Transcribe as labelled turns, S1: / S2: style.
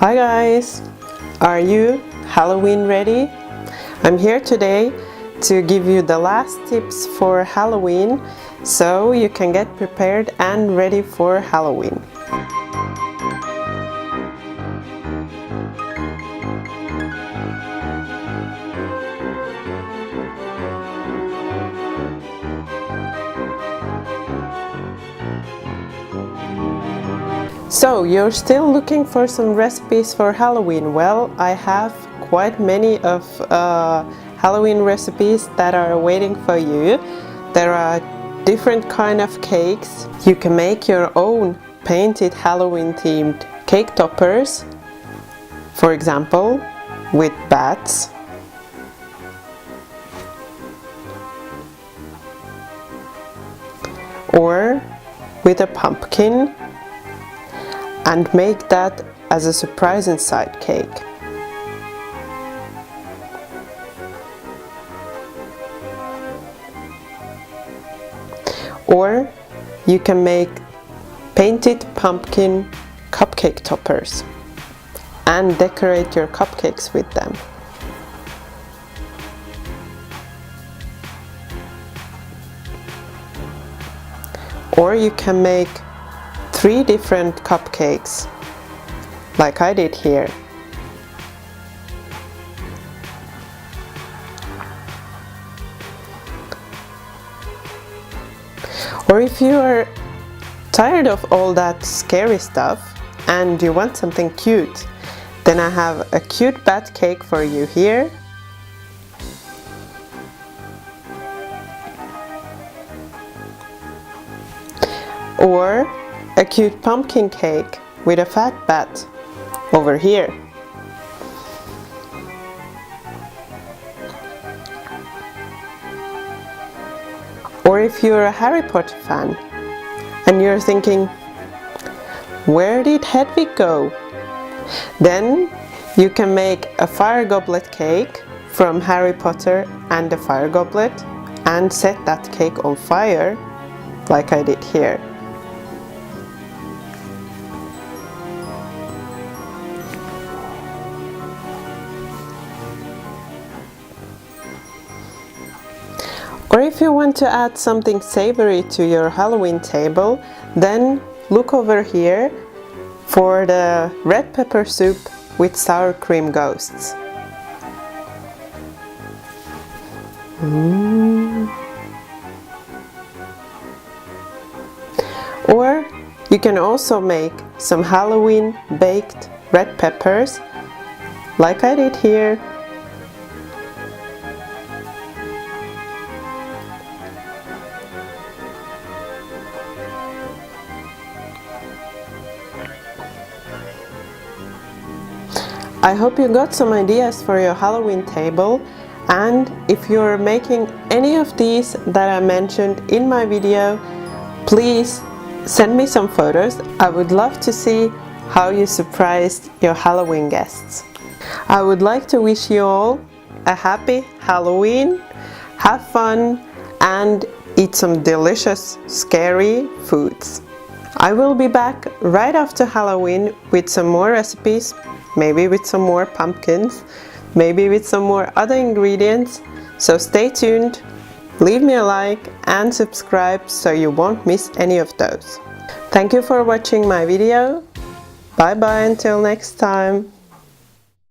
S1: Hi guys! Are you Halloween ready? I'm here today to give you the last tips for Halloween so you can get prepared and ready for Halloween. So, you're still looking for some recipes for Halloween? Well, I have quite many of Halloween recipes that are waiting for you. There are different kind of cakes. You can make your own painted Halloween themed cake toppers, for example, with bats. Or with a pumpkin, and make that as a surprise inside cake. Or you can make painted pumpkin cupcake toppers and decorate your cupcakes with them. Or you can make 3 different cupcakes, like I did here. Or if you are tired of all that scary stuff and you want something cute, then I have a cute bat cake for you here. Or a cute pumpkin cake with a fat bat over here. Or if you're a Harry Potter fan and you're thinking, where did Hedwig go? Then you can make a fire goblet cake from Harry Potter and the fire goblet and set that cake on fire like I did here. Or if you want to add something savory to your Halloween table, then look over here for the red pepper soup with sour cream ghosts. Or you can also make some Halloween baked red peppers, like I did here. I hope you got some ideas for your Halloween table, and if you're making any of these that I mentioned in my video, please send me some photos. I would love to see how you surprised your Halloween guests. I would like to wish you all a happy Halloween, have fun, and eat some delicious, scary foods. I will be back right after Halloween with some more recipes, maybe with some more pumpkins, maybe with some more other ingredients, so stay tuned, leave me a like and subscribe so you won't miss any of those. Thank you for watching my video. Bye bye until next time.